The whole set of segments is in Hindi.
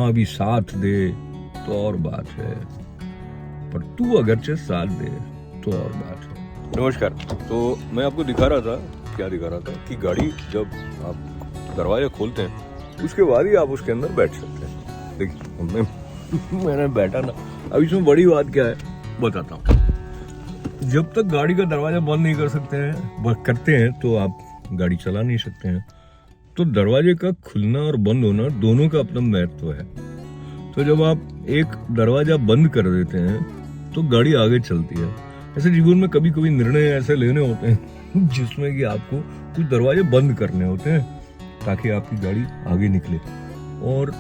जहां भी साथ दे तो और बात है, पर तू अगरचे साथ दे तो और बात है। नमस्कार। तो मैं आपको दिखा रहा था कि गाड़ी जब आप दरवाजा खोलते हैं उसके बाद ही आप उसके अंदर बैठ सकते हैं। देखिए मैंने बैठा ना। अब इसमें बड़ी बात क्या है बताता हूँ। जब तक गाड़ी का दरवाजा बंद नहीं करते हैं तो आप गाड़ी चला नहीं सकते हैं। तो दरवाजे का खुलना और बंद होना दोनों का अपना महत्व है। तो जब आप एक दरवाजा बंद कर देते हैं तो गाड़ी आगे चलती है। ऐसे जीवन में कभी कभी निर्णय ऐसे लेने होते हैं जिसमें कि आपको कुछ दरवाजे बंद करने होते हैं ताकि आपकी गाड़ी आगे निकले। और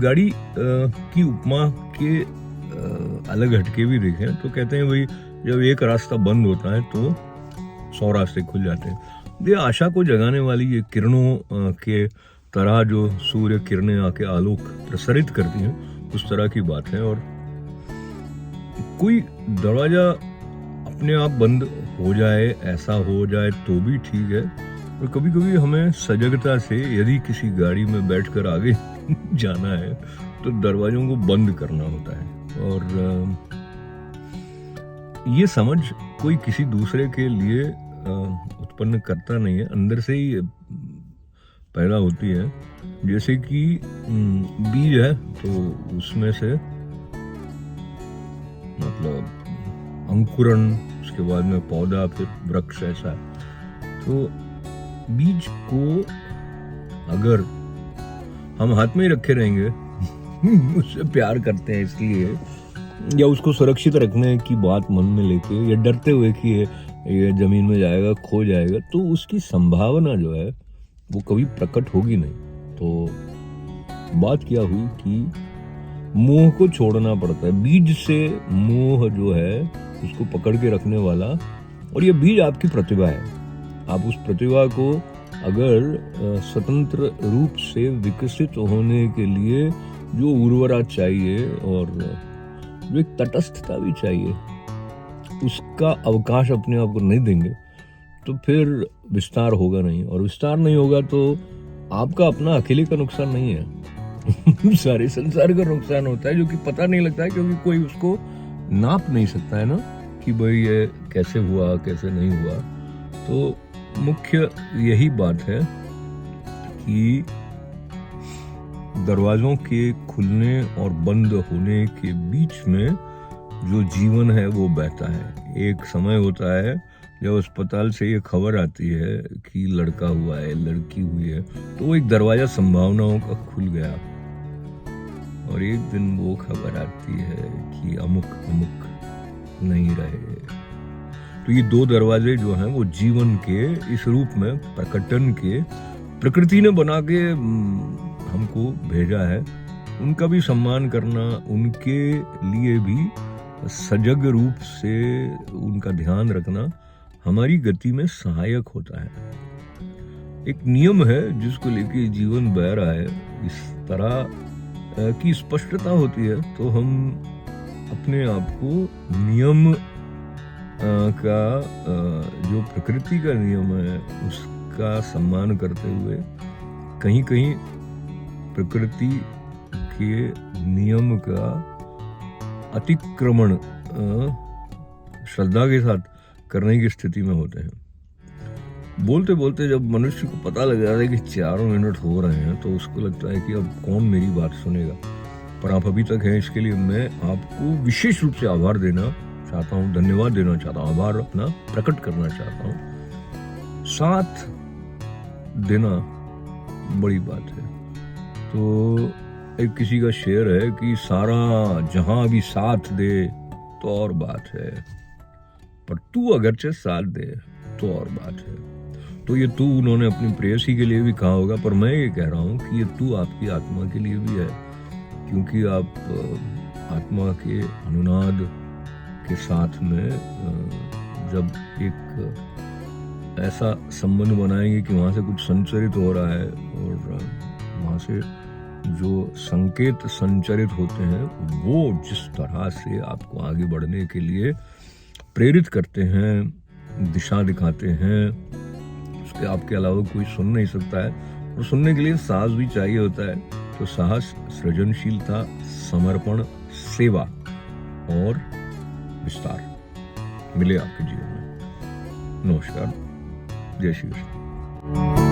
गाड़ी की उपमा के अलग हटके भी देखें तो कहते हैं भाई जब एक रास्ता बंद होता है तो 100 रास्ते खुल जाते हैं। ये आशा को जगाने वाली ये किरणों के तरह जो सूर्य किरणें आके आलोक प्रसरित करती हैं उस तरह की बात है। और कोई दरवाजा अपने आप बंद हो जाए, ऐसा हो जाए तो भी ठीक है। और कभी कभी हमें सजगता से यदि किसी गाड़ी में बैठकर आगे जाना है तो दरवाजों को बंद करना होता है। और ये समझ कोई किसी दूसरे के लिए उत्पन्न करता नहीं है, अंदर से ही पैदा होती है। जैसे कि बीज है तो उसमें से मतलब अंकुरण, उसके बाद में पौधा, फिर वृक्ष, ऐसा। तो बीज को अगर हम हाथ में ही रखे रहेंगे उससे प्यार करते हैं इसलिए, या उसको सुरक्षित रखने की बात मन में लेके, या डरते हुए कि ये जमीन में जाएगा, खो जाएगा, तो उसकी संभावना जो है वो कभी प्रकट होगी नहीं। तो बात क्या हुई कि मोह को छोड़ना पड़ता है। बीज से मोह जो है उसको पकड़ के रखने वाला, और ये बीज आपकी प्रतिभा है। आप उस प्रतिभा को अगर स्वतंत्र रूप से विकसित होने के लिए जो उर्वरा चाहिए और जो एक तटस्थता भी चाहिए, उसका अवकाश अपने आप को नहीं देंगे तो फिर विस्तार होगा नहीं। और विस्तार नहीं होगा तो आपका अपना अकेले का नुकसान नहीं है सारे संसार का नुकसान होता है, जो कि पता नहीं लगता है क्योंकि कोई उसको नाप नहीं सकता है ना कि भाई ये कैसे हुआ, कैसे नहीं हुआ। तो मुख्य यही बात है कि दरवाजों के खुलने और बंद होने के बीच में जो जीवन है वो बहता है। एक समय होता है जब अस्पताल से ये खबर आती है कि लड़का हुआ है, लड़की हुई है, तो वो एक दरवाजा संभावनाओं का खुल गया। और एक दिन वो खबर आती है कि अमुक अमुक नहीं रहे। तो ये दो दरवाजे जो हैं वो जीवन के इस रूप में प्रकटन के प्रकृति ने बना के हमको भेजा है। उनका भी सम्मान करना, उनके लिए भी सजग रूप से उनका ध्यान रखना हमारी गति में सहायक होता है। एक नियम है जिसको लेके जीवन बह रहा है। इस तरह की स्पष्टता होती है तो हम अपने आप को नियम का जो प्रकृति का नियम है उसका सम्मान करते हुए कहीं कहीं प्रकृति के नियम का अतिक्रमण श्रद्धा के साथ करने की स्थिति में होते हैं। बोलते बोलते जब मनुष्य को पता लग जाता है कि 4 मिनट हो रहे हैं तो उसको लगता है कि अब कौन मेरी बात सुनेगा। पर आप अभी तक हैं, इसके लिए मैं आपको विशेष रूप से आभार देना चाहता हूँ, धन्यवाद देना चाहता हूँ, आभार अपना प्रकट करना चाहता हूँ। साथ देना बड़ी बात है। तो एक किसी का शेर है कि सारा जहां भी साथ दे तो और बात है, पर तू अगरचे साथ दे तो और बात है। तो ये तू उन्होंने अपनी प्रेयसी के लिए भी कहा होगा, पर मैं ये कह रहा हूँ कि ये तू आपकी आत्मा के लिए भी है, क्योंकि आप आत्मा के अनुनाद के साथ में जब एक ऐसा संबंध बनाएंगे कि वहाँ से कुछ संचरित हो रहा है और वहाँ से जो संकेत संचरित होते हैं वो जिस तरह से आपको आगे बढ़ने के लिए प्रेरित करते हैं, दिशा दिखाते हैं, उसके आपके अलावा कोई सुन नहीं सकता है। और सुनने के लिए साज भी चाहिए होता है। तो साहस, सृजनशीलता, समर्पण, सेवा और विस्तार मिले आपके जीवन में। नमस्कार, जय श्री कृष्ण।